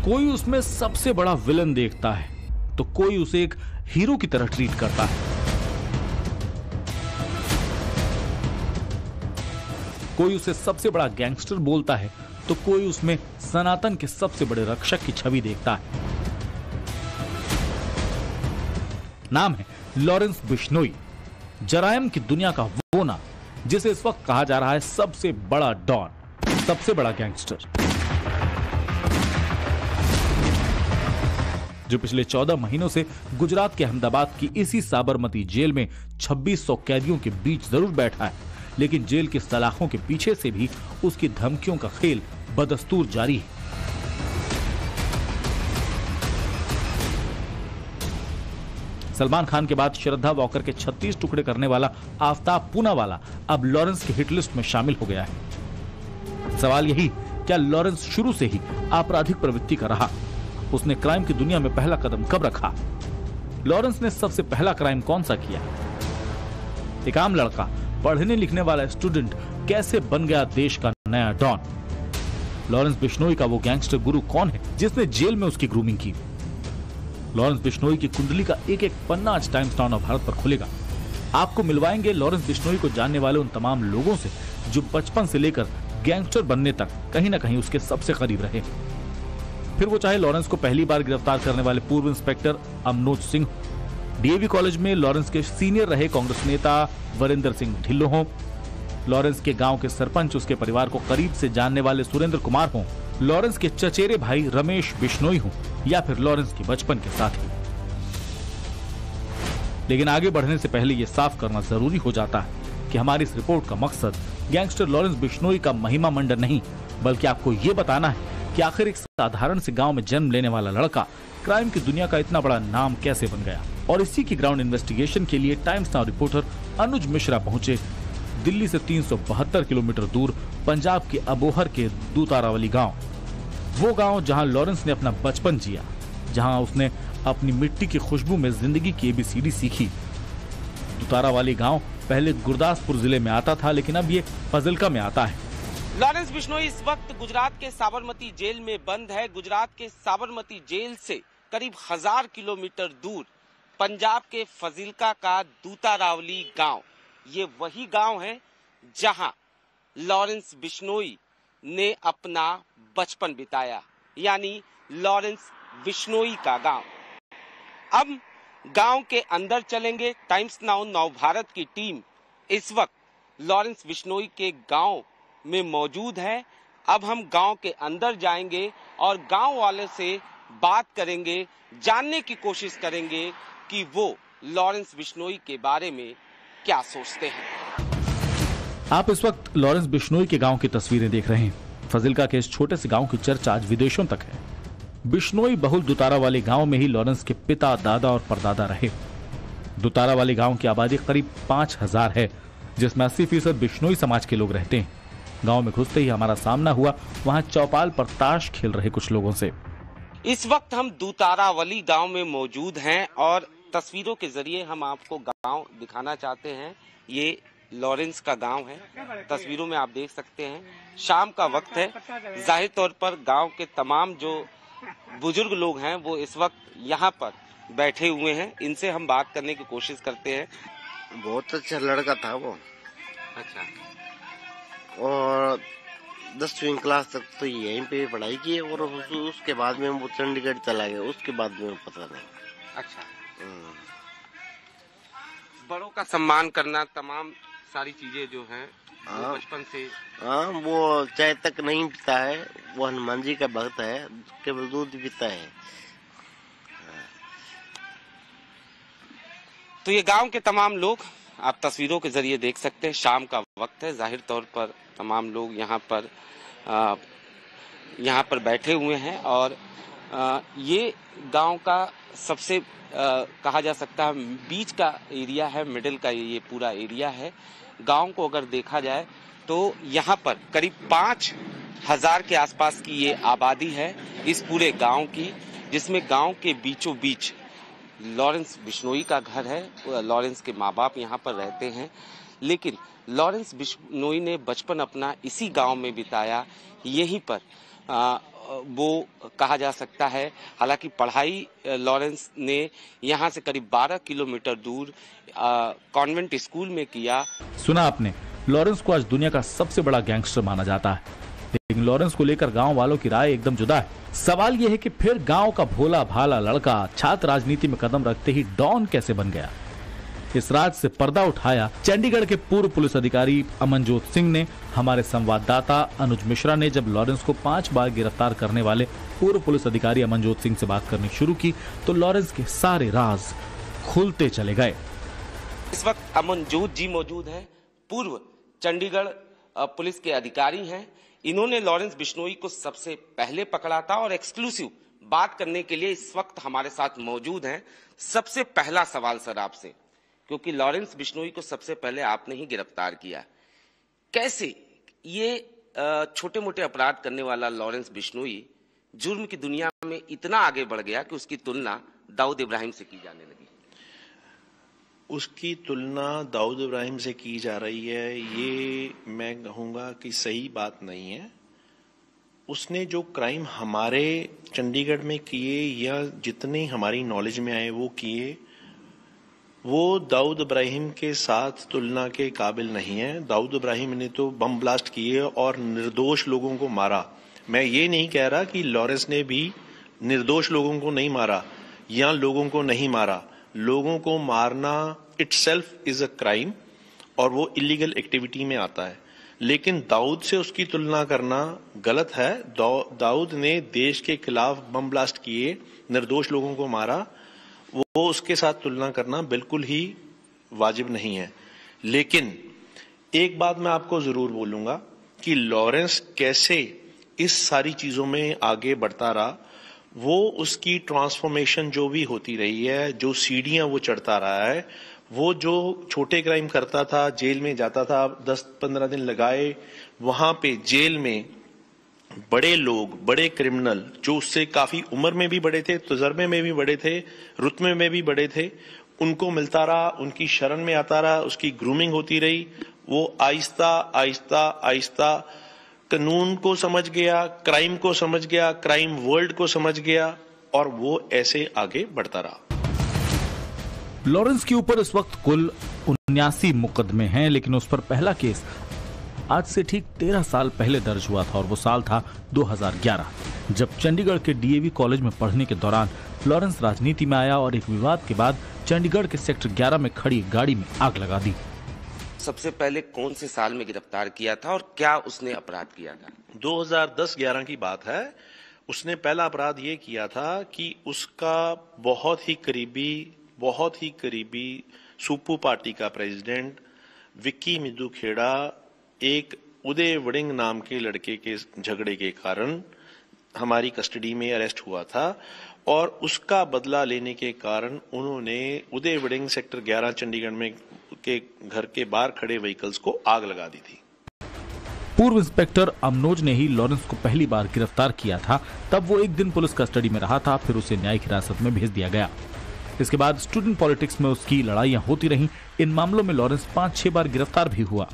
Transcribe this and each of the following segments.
कोई उसमें सबसे बड़ा विलन देखता है तो कोई उसे एक हीरो की तरह ट्रीट करता है। कोई उसे सबसे बड़ा गैंगस्टर बोलता है तो कोई उसमें सनातन के सबसे बड़े रक्षक की छवि देखता है। नाम है लॉरेंस बिश्नोई, जरायम की दुनिया का वो नाम जिसे इस वक्त कहा जा रहा है सबसे बड़ा डॉन, सबसे बड़ा गैंगस्टर, जो पिछले 14 महीनों से गुजरात के अहमदाबाद की इसी साबरमती जेल में 2600 कैदियों के बीच जरूर बैठा है, लेकिन जेल के सलाखों के पीछे से भी उसकी धमकियों का खेल बदस्तूर जारी है। सलमान खान के बाद श्रद्धा वॉकर के 36 टुकड़े करने वाला आफ्ताब पूनावाला अब लॉरेंस की हिट लिस्ट में शामिल हो गया है। सवाल यही, क्या लॉरेंस शुरू से ही आपराधिक प्रवृत्ति का रहा? उसने क्राइम की दुनिया में पहला कदम कब रखा? लॉरेंस ने सबसे पहला क्राइम कौन सा किया? एक आम लड़का, पढ़ने लिखने वाला स्टूडेंट कैसे बन गया देश का नया डॉन? लॉरेंस बिश्नोई का वो गैंगस्टर गुरु कौन है जिसने जेल में उसकी ग्रूमिंग की? लॉरेंस बिश्नोई की कुंडली का एक एक पन्ना आज टाइम्स नाउ भारत पर खुलेगा। आपको मिलवाएंगे लॉरेंस बिश्नोई को जानने वाले उन तमाम लोगों से जो बचपन से लेकर गैंगस्टर बनने तक कहीं ना कहीं उसके सबसे करीब रहे। फिर वो चाहे लॉरेंस को पहली बार गिरफ्तार करने वाले पूर्व इंस्पेक्टर अमनोज सिंह, डीएवी कॉलेज में लॉरेंस के सीनियर रहे कांग्रेस नेता वरिंदर सिंह ढिल्लो हों, लॉरेंस के गांव के सरपंच उसके परिवार को करीब से जानने वाले सुरेंद्र कुमार हों, लॉरेंस के चचेरे भाई रमेश बिश्नोई हों, या फिर लॉरेंस के बचपन के साथी। लेकिन आगे बढ़ने से पहले यह साफ करना जरूरी हो जाता है कि हमारी इस रिपोर्ट का मकसद गैंगस्टर लॉरेंस बिश्नोई का महिमा मंडन नहीं, बल्कि आपको यह बताना है कि आखिर एक साधारण से गांव में जन्म लेने वाला लड़का क्राइम की दुनिया का इतना बड़ा नाम कैसे बन गया। और इसी की ग्राउंड इन्वेस्टिगेशन के लिए टाइम्स नाउ रिपोर्टर अनुज मिश्रा पहुंचे दिल्ली से 372 किलोमीटर दूर पंजाब के अबोहर के दूतारावली गांव, वो गांव जहां लॉरेंस ने अपना बचपन जिया, जहां उसने अपनी मिट्टी की खुशबू में जिंदगी की एबीसीडी सीखी। दूतारावली गांव पहले गुरदासपुर जिले में आता था, लेकिन अब ये फाजिल्का में आता है। लॉरेंस बिश्नोई इस वक्त गुजरात के साबरमती जेल में बंद है। गुजरात के साबरमती जेल से करीब 1000 किलोमीटर दूर पंजाब के फाजिल्का का दूतारावली गांव, ये वही गांव है जहां लॉरेंस बिश्नोई ने अपना बचपन बिताया, यानी लॉरेंस बिश्नोई का गांव। अब गांव के अंदर चलेंगे। टाइम्स नाउ भारत की टीम इस वक्त लॉरेंस बिश्नोई के गांव में मौजूद है। अब हम गांव के अंदर जाएंगे और गांव वाले से बात करेंगे, जानने की कोशिश करेंगे कि वो लॉरेंस बिश्नोई के बारे में क्या सोचते हैं। आप इस वक्त लॉरेंस बिश्नोई के गांव की तस्वीरें देख रहे हैं। फाजिल्का के इस छोटे से गांव की चर्चा आज विदेशों तक है। बिश्नोई बहुल दूतारावाली गांव में ही लॉरेंस के पिता, दादा और परदादा रहे। दूतारावाली गांव की आबादी करीब 5000 है, जिसमें 80% बिश्नोई समाज के लोग रहते हैं। गांव में घुसते ही हमारा सामना हुआ वहां चौपाल पर ताश खेल रहे कुछ लोगों से। इस वक्त हम दूतारावली गांव में मौजूद हैं और तस्वीरों के जरिए हम आपको गांव दिखाना चाहते हैं। ये लॉरेंस का गांव है। तस्वीरों में आप देख सकते हैं शाम का वक्त है। जाहिर तौर पर गांव के तमाम जो बुजुर्ग लोग हैं वो इस वक्त यहाँ पर बैठे हुए हैं। इनसे हम बात करने की कोशिश करते हैं। बहुत अच्छा लड़का था वो। अच्छा। और 10वीं क्लास तक तो यहीं पे पढ़ाई की और उसके बाद में वो चंडीगढ़ चला गया। उसके बाद में पता नहीं। अच्छा। बड़ों का सम्मान करना, तमाम सारी चीजें जो हैं वो बचपन से। हाँ, वो चाय तक नहीं पीता है। वो हनुमान जी का भक्त है, केवल दूध पीता है। तो ये गांव के तमाम लोग आप तस्वीरों के जरिए देख सकते हैं। शाम का वक्त है। जाहिर तौर पर तमाम लोग यहाँ पर बैठे हुए हैं और ये गांव का सबसे कहा जा सकता है बीच का एरिया है, मिडिल का ये पूरा एरिया है। गांव को अगर देखा जाए तो यहाँ पर करीब 5000 के आसपास की ये आबादी है इस पूरे गांव की, जिसमें गांव के बीचों बीच लॉरेंस बिश्नोई का घर है। लॉरेंस के माँ बाप यहाँ पर रहते हैं, लेकिन लॉरेंस बिश्नोई ने बचपन अपना इसी गांव में बिताया। यहीं पर वो कहा जा सकता है। हालांकि पढ़ाई लॉरेंस ने यहाँ से करीब 12 किलोमीटर दूर कॉन्वेंट स्कूल में किया। सुना आपने, लॉरेंस को आज दुनिया का सबसे बड़ा गैंगस्टर माना जाता है, लेकिन लॉरेंस को लेकर गांव वालों की राय एकदम जुदा है। सवाल यह है कि फिर गांव का भोला भाला लड़का छात्र राजनीति में कदम रखते ही डॉन कैसे बन गया। इस राज से पर्दा उठाया चंडीगढ़ के पूर्व पुलिस अधिकारी अमनजोत सिंह ने। हमारे संवाददाता अनुज मिश्रा ने जब लॉरेंस को 5 बार गिरफ्तार करने वाले पूर्व पुलिस अधिकारी अमनजोत सिंह से बात करनी शुरू की तो लॉरेंस के सारे राज खुलते चले गए। इस वक्त अमनजोत जी मौजूद हैं, पूर्व चंडीगढ़ पुलिस के अधिकारी हैं। इन्होंने लॉरेंस बिश्नोई को सबसे पहले पकड़ा था और एक्सक्लूसिव बात करने के लिए इस वक्त हमारे साथ मौजूद हैं। सबसे पहला सवाल सर आपसे, क्योंकि लॉरेंस बिश्नोई को सबसे पहले आपने ही गिरफ्तार किया, कैसे ये छोटे मोटे अपराध करने वाला लॉरेंस बिश्नोई जुर्म की दुनिया में इतना आगे बढ़ गया कि उसकी तुलना दाऊद इब्राहिम से की जाने लगी? उसकी तुलना दाऊद इब्राहिम से की जा रही है, ये मैं कहूँगा कि सही बात नहीं है। उसने जो क्राइम हमारे चंडीगढ़ में किए या जितने हमारी नॉलेज में आए वो किए, वो दाऊद इब्राहिम के साथ तुलना के काबिल नहीं है। दाऊद इब्राहिम ने तो बम ब्लास्ट किए और निर्दोष लोगों को मारा। मैं ये नहीं कह रहा कि लॉरेंस ने भी निर्दोष लोगों को नहीं मारा या लोगों को नहीं मारा। लोगों को मारना इटसेल्फ इज अ क्राइम और वो इलीगल एक्टिविटी में आता है, लेकिन दाऊद से उसकी तुलना करना गलत है। दाऊद ने देश के खिलाफ बम ब्लास्ट किए, निर्दोष लोगों को मारा, वो उसके साथ तुलना करना बिल्कुल ही वाजिब नहीं है। लेकिन एक बात मैं आपको जरूर बोलूंगा कि लॉरेंस कैसे इस सारी चीजों में आगे बढ़ता रहा, वो उसकी ट्रांसफॉर्मेशन जो भी होती रही है, जो सीढ़ियां वो चढ़ता रहा है, वो जो छोटे क्राइम करता था, जेल में जाता था, 10-15 दिन लगाए, वहां पे जेल में बड़े लोग, बड़े क्रिमिनल जो उससे काफी उम्र में भी बड़े थे, तजर्बे में भी बड़े थे, रुतबे में भी बड़े थे, उनको मिलता रहा, उनकी शरण में आता रहा, उसकी ग्रूमिंग होती रही। वो आहिस्ता आहिस्ता आहिस्ता कानून को समझ गया, क्राइम को समझ गया, क्राइम वर्ल्ड को समझ गया और वो ऐसे आगे बढ़ता रहा। लॉरेंस के ऊपर इस वक्त कुल 79 मुकदमे हैं, लेकिन उस पर पहला केस आज से ठीक 13 साल पहले दर्ज हुआ था और वो साल था 2011, जब चंडीगढ़ के डीएवी कॉलेज में पढ़ने के दौरान लॉरेंस राजनीति में आया और एक विवाद के बाद चंडीगढ़ के सेक्टर 11 में खड़ी गाड़ी में आग लगा दी। सबसे पहले कौन से साल में गिरफ्तार किया था और क्या उसने अपराध किया था? 2010-11 की बात है। उसने पहला अपराध ये किया था कि उसका बहुत ही करीबी सुप्पू पार्टी का प्रेसिडेंट विक्की मिद्दू खेड़ा एक उदय वड़िंग नाम के लड़के के झगड़े के कारण हमारी कस्टडी में अरेस्ट हुआ था और उसका बदला लेने के कारण उन्होंने उदय वड़िंग सेक्टर 11 चंडीगढ़ में के घर के बाहर खड़े व्हीकल्स को आग लगा दी थी। पूर्व इंस्पेक्टर अमनोज ने ही लॉरेंस को पहली बार गिरफ्तार किया था। तब वो एक दिन पुलिस कस्टडी में रहा था, फिर उसे न्यायिक हिरासत में भेज दिया गया। इसके बाद स्टूडेंट पॉलिटिक्स में उसकी लड़ाइयां होती रहीं। इन मामलों में लॉरेंस 5-6 बार गिरफ्तार भी हुआ।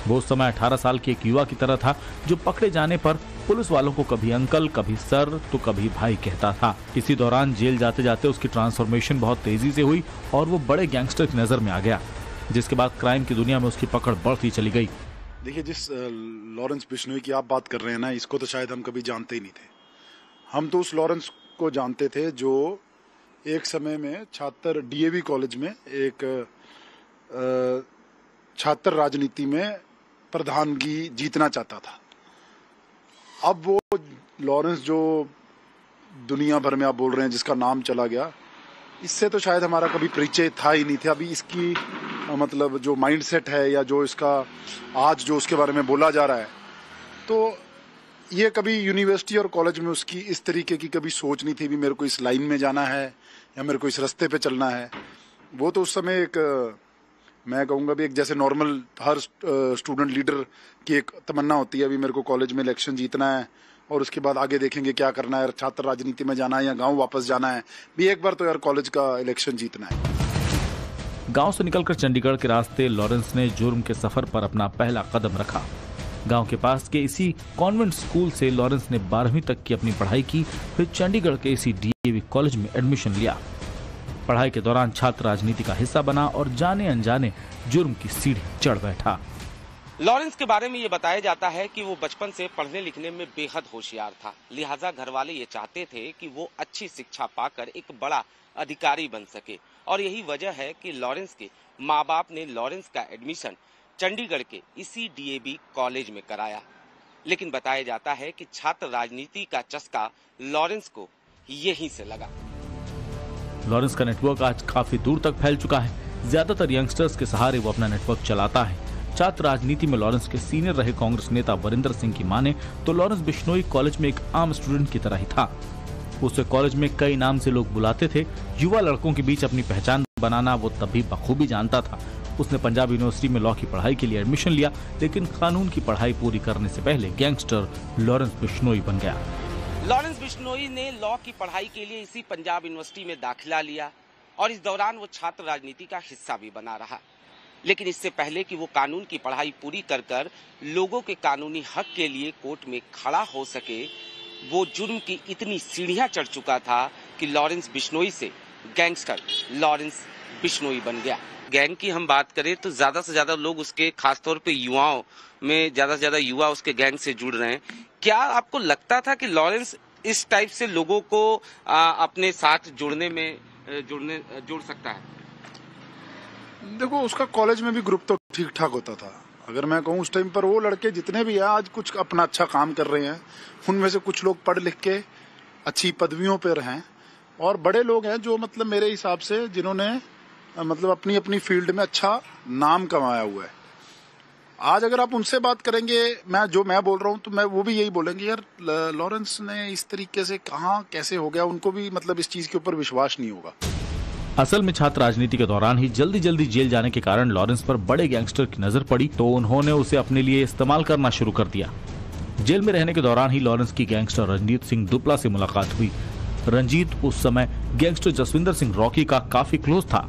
वो उस समय 18 साल के एक युवा की तरह था जो पकड़े जाने पर पुलिस वालों को कभी अंकल, कभी सर तो कभी भाई कहता था। इसी दौरान जेल जाते जाते उसकी ट्रांसफॉर्मेशन बहुत तेजी से हुई और वो बड़े गैंगस्टर की नजर में आ गया, जिसके बाद क्राइम की दुनिया में उसकी पकड़ बढ़ती चली गई। देखिए, जिस लॉरेंस बिश्नोई की आप बात कर रहे हैं ना, इसको तो शायद हम कभी जानते ही नहीं थे। हम तो उस लॉरेंस को जानते थे जो एक समय में छात्र डीएवी कॉलेज में एक छात्र राजनीति में प्रधानगी जीतना चाहता था। अब वो लॉरेंस जो दुनिया भर में आप बोल रहे हैं जिसका नाम चला गया, इससे तो शायद हमारा कभी परिचय था ही नहीं था। अभी इसकी मतलब जो माइंडसेट है या जो इसका आज जो उसके बारे में बोला जा रहा है, तो ये कभी यूनिवर्सिटी और कॉलेज में उसकी इस तरीके की कभी सोच नहीं थी भी मेरे को इस लाइन में जाना है या मेरे को इस रास्ते पे चलना है। वो तो उस समय एक मैं कहूँगा भी एक जैसे नॉर्मल हर स्टूडेंट लीडर की एक तमन्ना होती है, अभी मेरे को कॉलेज में इलेक्शन जीतना है और उसके बाद आगे देखेंगे क्या करना है, छात्र राजनीति में जाना है या गांव वापस जाना है, भी एक बार तो यार कॉलेज का इलेक्शन जीतना है। गांव से निकलकर चंडीगढ़ के रास्ते लॉरेंस ने जुर्म के सफर पर अपना पहला कदम रखा। गांव के पास के इसी कॉन्वेंट स्कूल से लॉरेंस ने 12वीं तक की अपनी पढ़ाई की, फिर चंडीगढ़ के इसी डीएवी कॉलेज में एडमिशन लिया। पढ़ाई के दौरान छात्र राजनीति का हिस्सा बना और जाने अनजाने जुर्म की सीढ़ी चढ़ बैठा। लॉरेंस के बारे में ये बताया जाता है कि वो बचपन से पढ़ने लिखने में बेहद होशियार था, लिहाजा घर वाले ये चाहते थे कि वो अच्छी शिक्षा पाकर एक बड़ा अधिकारी बन सके, और यही वजह है कि लॉरेंस के माँ बाप ने लॉरेंस का एडमिशन चंडीगढ़ के इसी डीएवी कॉलेज में कराया। लेकिन बताया जाता है कि छात्र राजनीति का चस्का लॉरेंस को यहीं से लगा। लॉरेंस का नेटवर्क आज काफी दूर तक फैल चुका है। ज्यादातर यंगस्टर्स के सहारे वो अपना नेटवर्क चलाता है। छात्र राजनीति में लॉरेंस के सीनियर रहे कांग्रेस नेता वरिंदर सिंह की माने तो लॉरेंस बिश्नोई कॉलेज में एक आम स्टूडेंट की तरह ही था। उसे कॉलेज में कई नाम से लोग बुलाते थे। युवा लड़कों के बीच अपनी पहचान बनाना वो तभी बखूबी जानता था। उसने पंजाब यूनिवर्सिटी में लॉ की पढ़ाई के लिए एडमिशन लिया, लेकिन कानून की पढ़ाई पूरी करने से पहले गैंगस्टर लॉरेंस बिश्नोई बन गया। लॉरेंस बिश्नोई ने लॉ की पढ़ाई के लिए इसी पंजाब यूनिवर्सिटी में दाखिला लिया और इस दौरान वो छात्र राजनीति का हिस्सा भी बना रहा। लेकिन इससे पहले कि वो कानून की पढ़ाई पूरी कर लोगों के कानूनी हक के लिए कोर्ट में खड़ा हो सके, वो जुर्म की इतनी सीढ़ियां चढ़ चुका था कि लॉरेंस बिश्नोई से गैंगस्टर लॉरेंस बिश्नोई बन गया। गैंग की हम बात करें तो ज्यादा से ज्यादा लोग उसके, खासतौर पे युवाओं में ज्यादा से ज्यादा युवा उसके गैंग से जुड़ रहे हैं। क्या आपको लगता था कि लॉरेंस इस टाइप से लोगों को अपने साथ जुड़ सकता है? देखो, उसका कॉलेज में भी ग्रुप तो ठीक ठाक होता था। अगर मैं कहूँ उस टाइम पर वो लड़के जितने भी हैं आज कुछ अपना अच्छा काम कर रहे हैं। उनमें से कुछ लोग पढ़ लिख के अच्छी पदवियों पर हैं और बड़े लोग हैं जो मतलब मेरे हिसाब से जिन्होंने मतलब अपनी अपनी फील्ड में अच्छा नाम कमाया हुआ है। आज अगर आप उनसे बात करेंगे, मैं बोल रहा हूँ, तो मैं वो भी यही बोलेंगे, यार लॉरेंस ने इस तरीके से कहाँ कैसे हो गया, उनको भी मतलब इस चीज के ऊपर विश्वास नहीं होगा। असल में छात्र राजनीति के दौरान ही जल्दी जेल जाने के कारण लॉरेंस पर बड़े गैंगस्टर की नजर पड़ी तो उन्होंने उसे अपने लिए इस्तेमाल करना शुरू कर दिया। जेल में रहने के दौरान ही लॉरेंस की गैंगस्टर रंजीत सिंह दुपला से मुलाकात हुई। रंजीत उस समय गैंगस्टर जसविंदर सिंह रॉकी का काफी क्लोज था।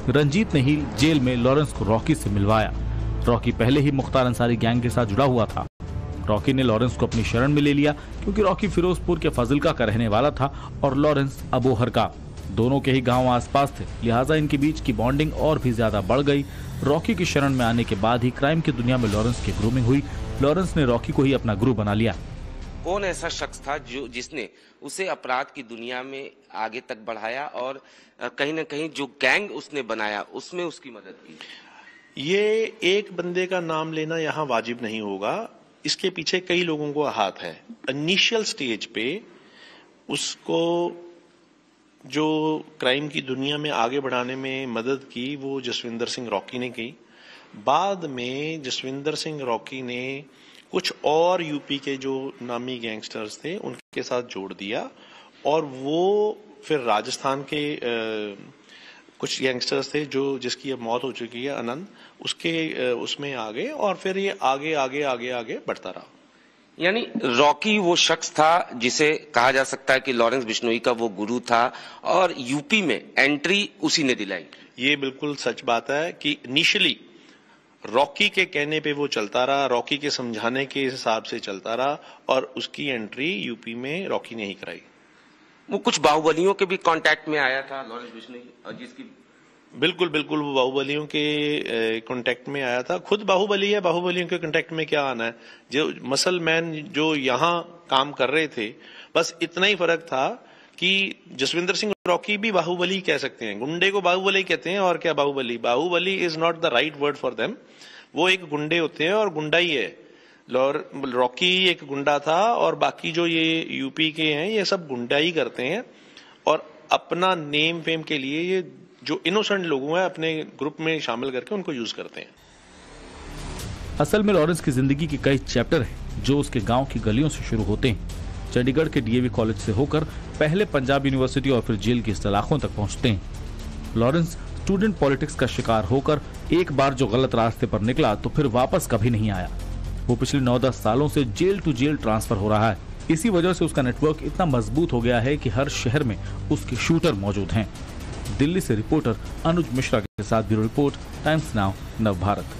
रंजीत ने ही जेल में लॉरेंस को रॉकी से मिलवाया। रॉकी पहले ही मुख्तार अंसारी गैंग के साथ जुड़ा हुआ था। रॉकी ने लॉरेंस को अपनी शरण में ले लिया क्योंकि रॉकी फिरोजपुर के फाजिल्का का रहने वाला था और लॉरेंस अबोहर का। दोनों के ही गांव आसपास थे, लिहाजा इनके बीच की बॉन्डिंग और भी ज्यादा बढ़ गई। रॉकी की शरण में आने के बाद ही क्राइम की दुनिया में लॉरेंस की ग्रूमिंग हुई। लॉरेंस ने रॉकी को ही अपना गुरु बना लिया। कौन ऐसा शख्स था जिसने उसे अपराध की दुनिया में आगे तक बढ़ाया और कहीं न कहीं जो गैंग उसने बनाया उसमें उसकी मदद की? ये एक बंदे का नाम लेना यहाँ वाजिब नहीं होगा, इसके पीछे कई लोगों को हाथ है। इनिशियल स्टेज पे उसको जो क्राइम की दुनिया में आगे बढ़ाने में मदद की वो जसविंदर सिंह रॉकी ने की। बाद में जसविंदर सिंह रॉकी ने कुछ और यूपी के जो नामी गैंगस्टर्स थे उनके साथ जोड़ दिया और वो फिर राजस्थान के कुछ गैंगस्टर्स थे जो जिसकी अब मौत हो चुकी है, आनंद, उसमें आ गए और फिर ये आगे बढ़ता रहा। यानी रॉकी वो शख्स था जिसे कहा जा सकता है कि लॉरेंस बिश्नोई का वो गुरु था और यूपी में एंट्री उसी ने दिलाई। ये बिल्कुल सच बात है कि इनिशियली रॉकी के कहने पे वो चलता रहा, रॉकी के समझाने के हिसाब से चलता रहा और उसकी एंट्री यूपी में रॉकी ने ही कराई। वो कुछ बाहुबलियों के भी कांटेक्ट में आया था लॉरेंस बिश्नोई, जिसकी बिल्कुल वो बाहुबलियों के कांटेक्ट में आया था। खुद बाहुबली है, बाहुबलियों के कांटेक्ट में क्या आना है। जो मसल मैन जो यहाँ काम कर रहे थे, बस इतना ही फर्क था कि जसविंदर सिंह रॉकी भी बाहुबली कह सकते हैं, गुंडे को बाहुबली कहते हैं। और क्या Baahubali is not the right word for them. वो एक गुंडे होते हैं और गुंडा ही है। रॉकी एक गुंडा था और बाकी जो ये यूपी के हैं ये सब गुंडा ही करते हैं और अपना नेम फेम के लिए ये जो इनोसेंट लोग हैं अपने ग्रुप में शामिल करके उनको यूज करते हैं। असल में लॉरेंस की जिंदगी के कई चैप्टर हैं जो उसके गांव की गलियों से शुरू होते हैं। चंडीगढ़ के डीएवी कॉलेज से होकर पहले पंजाब यूनिवर्सिटी और फिर जेल की सलाखों तक पहुंचते हैं। लॉरेंस स्टूडेंट पॉलिटिक्स का शिकार होकर एक बार जो गलत रास्ते पर निकला तो फिर वापस कभी नहीं आया। वो पिछले 9-10 सालों से जेल टू जेल ट्रांसफर हो रहा है। इसी वजह से उसका नेटवर्क इतना मजबूत हो गया है कि हर शहर में उसके शूटर मौजूद हैं। दिल्ली से रिपोर्टर अनुज मिश्रा के साथ ब्यूरो रिपोर्ट, टाइम्स नाउ, नव भारत।